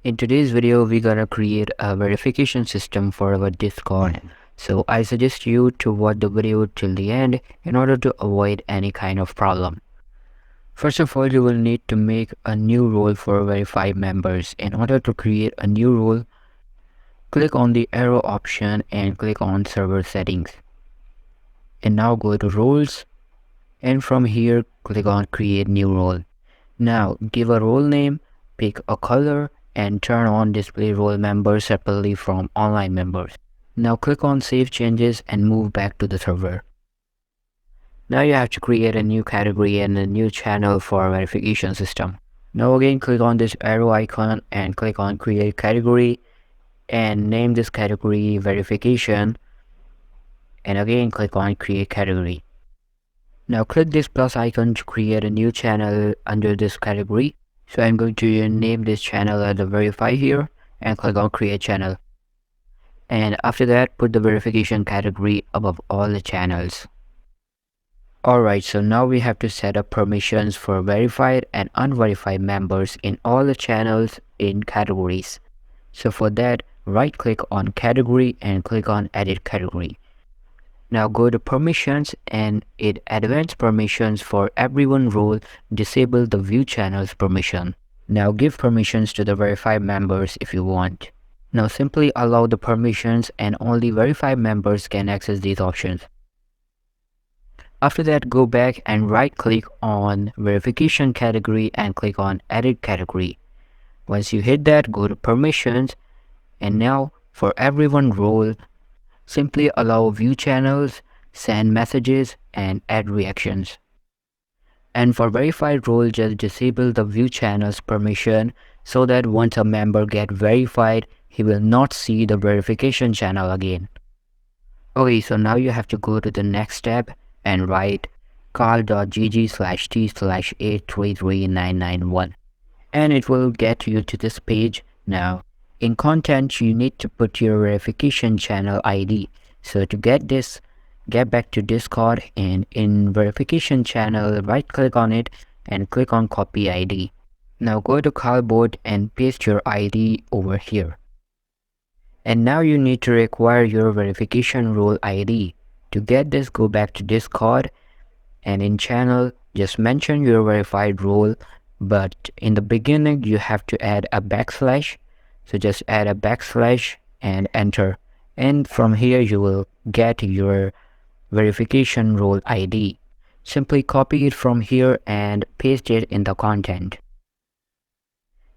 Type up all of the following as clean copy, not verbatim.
In today's video, we're gonna create a verification system for our Discord. So I suggest you to watch the video till the end in order to avoid any kind of problem. First of all, you will need to make a new role for verified members. In order to create a new role, click on the arrow option and click on server settings. And now go to roles, and from here click on create new role. Now give a role name, pick a color, and turn on display role members separately from online members. Now click on save changes and move back to the server. Now you have to create a new category and a new channel for verification system. Now again click on this arrow icon and click on create category and name this category verification, and again click on create category. Now click this plus icon to create a new channel under this category. So I'm going to name this channel as the verify here and click on create channel. And after that, put the verification category above all the channels. Alright, so now we have to set up permissions for verified and unverified members in all the channels in categories. So for that, right click on category and click on edit category. Now go to permissions and in advanced permissions for everyone role, disable the view channels permission. Now give permissions to the verified members if you want. Now simply allow the permissions and only verified members can access these options. After that, go back and right click on verification category and click on edit category. Once you hit that, go to permissions, and now for everyone role, simply allow view channels, send messages, and add reactions. And for verified role, just disable the view channels permission so that once a member get verified, he will not see the verification channel again. Okay, so now you have to go to the next tab and write call.gg/t/833991, and it will get you to this page. Now in content, you need to put your verification channel ID. So to get this, get back to Discord and in verification channel, right click on it and click on copy ID. Now go to callboard and paste your ID over here. And now you need to require your verification role ID. To get this, go back to Discord and in channel, just mention your verified role, but in the beginning you have to add a backslash. So just add a backslash and enter, and from here you will get your verification role ID. Simply copy it from here and paste it in the content.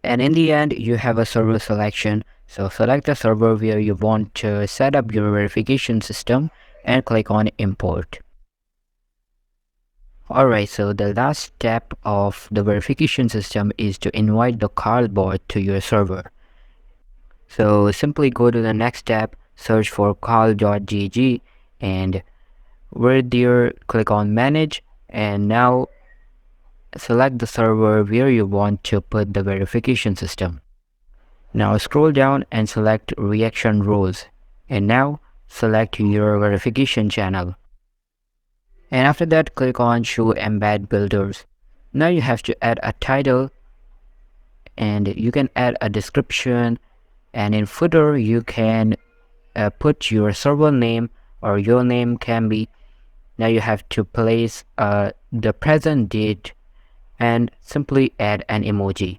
And in the end, you have a server selection. So select the server where you want to set up your verification system and click on import. Alright, so the last step of the verification system is to invite the callbot to your server. So simply go to the next tab, search for call.gg, and right there click on manage, and now select the server where you want to put the verification system. Now scroll down and select reaction roles, and now select your verification channel. And after that, click on show embed builders. Now you have to add a title, and you can add a description, and in footer you can put your server name or your name can be. Now you have to place the present date and simply add an emoji.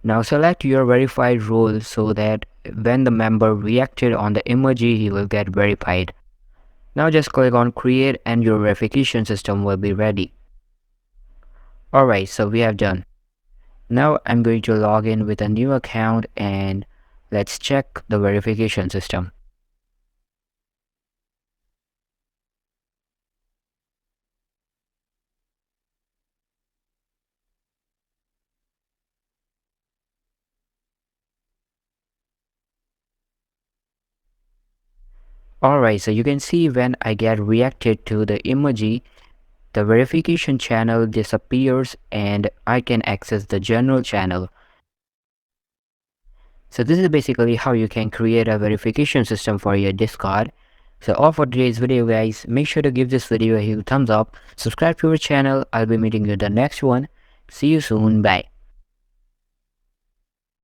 Now select your verified role so that when the member reacted on the emoji, he will get verified. Now just click on create and your verification system will be ready. Alright, so we have done. Now I'm going to log in with a new account and let's check the verification system. Alright, so you can see when I get reacted to the emoji, the verification channel disappears and I can access the general channel. So this is basically how you can create a verification system for your Discord. So all for today's video guys, make sure to give this video a huge thumbs up, subscribe to our channel, I'll be meeting you in the next one. See you soon, bye.